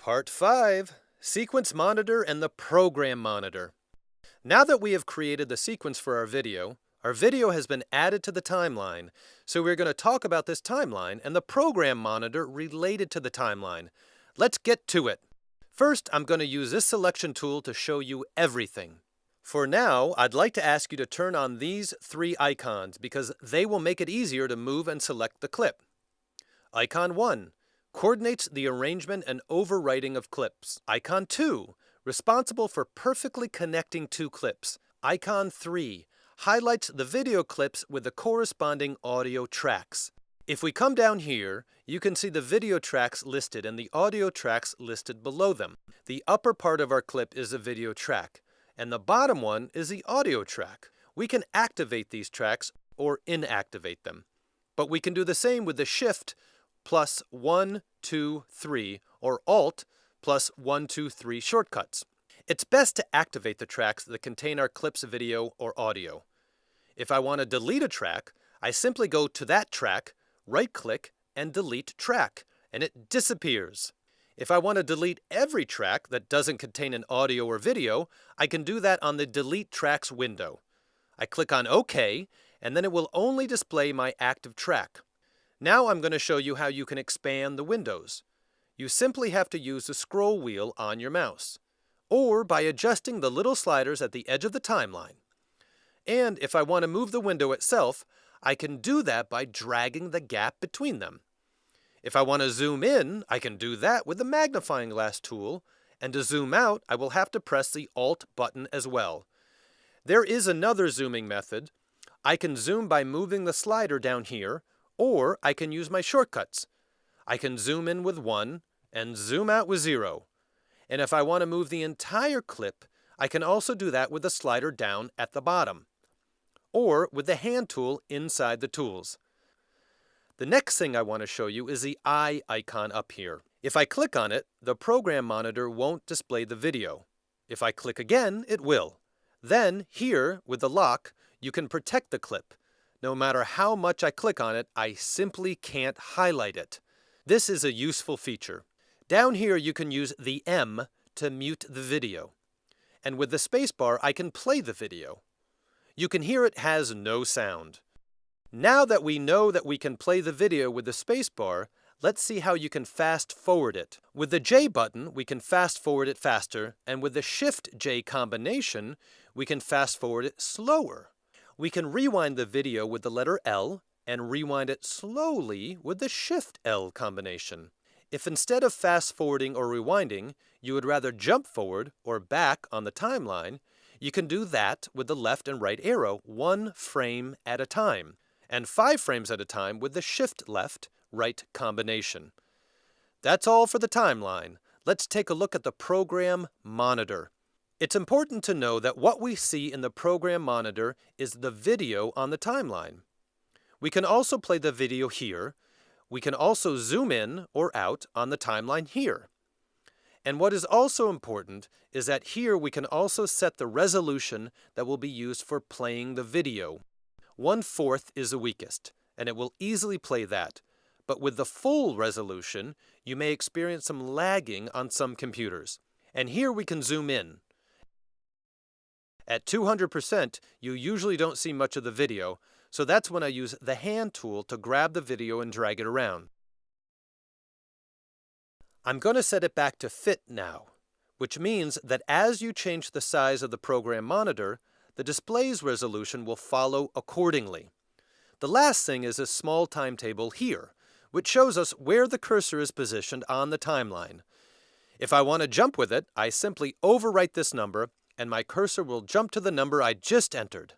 Part 5, Sequence Monitor and the Program Monitor. Now that we have created the sequence for our video has been added to the timeline, so we're going to talk about this timeline and the program monitor related to the timeline. Let's get to it. First, I'm going to use this selection tool to show you everything. For now, I'd like to ask you to turn on these three icons because they will make it easier to move and select the clip. Icon 1 coordinates the arrangement and overwriting of clips. Icon 2, responsible for perfectly connecting two clips. Icon 3, highlights the video clips with the corresponding audio tracks. If we come down here, you can see the video tracks listed and the audio tracks listed below them. The upper part of our clip is a video track, and the bottom one is the audio track. We can activate these tracks or inactivate them. But we can do the same with the Shift plus 1, 2, 3 or Alt plus 1, 2, 3 shortcuts. It's best to activate the tracks that contain our clip's video or audio. If I want to delete a track, I simply go to that track, right-click, and delete track, and it disappears. If I want to delete every track that doesn't contain an audio or video, I can do that on the Delete Tracks window. I click on OK, and then it will only display my active track. Now I'm going to show you how you can expand the windows. You simply have to use the scroll wheel on your mouse, or by adjusting the little sliders at the edge of the timeline. And if I want to move the window itself, I can do that by dragging the gap between them. If I want to zoom in, I can do that with the magnifying glass tool, and to zoom out, I will have to press the Alt button as well. There is another zooming method. I can zoom by moving the slider down here, or I can use my shortcuts. I can zoom in with 1 and zoom out with 0. And if I want to move the entire clip, I can also do that with the slider down at the bottom, or with the hand tool inside the tools. The next thing I want to show you is the eye icon up here. If I click on it, the program monitor won't display the video. If I click again, it will. Then, here, with the lock, you can protect the clip. No matter how much I click on it, I simply can't highlight it. This is a useful feature. Down here, you can use the M to mute the video. And with the spacebar, I can play the video. You can hear it has no sound. Now that we know that we can play the video with the spacebar, let's see how you can fast forward it. With the J button, we can fast forward it faster, and with the Shift-J combination, we can fast forward it slower. We can rewind the video with the letter L and rewind it slowly with the Shift-L combination. If instead of fast forwarding or rewinding, you would rather jump forward or back on the timeline, you can do that with the left and right arrow 1 frame at a time, and 5 frames at a time with the Shift left, right combination. That's all for the timeline. Let's take a look at the program monitor. It's important to know that what we see in the program monitor is the video on the timeline. We can also play the video here. We can also zoom in or out on the timeline here. And what is also important is that here we can also set the resolution that will be used for playing the video. 1/4 is the weakest, and it will easily play that. But with the full resolution, you may experience some lagging on some computers. And here we can zoom in. At 200%, you usually don't see much of the video, so that's when I use the hand tool to grab the video and drag it around. I'm going to set it back to fit now, which means that as you change the size of the program monitor, the display's resolution will follow accordingly. The last thing is a small timetable here, which shows us where the cursor is positioned on the timeline. If I want to jump with it, I simply overwrite this number, and my cursor will jump to the number I just entered.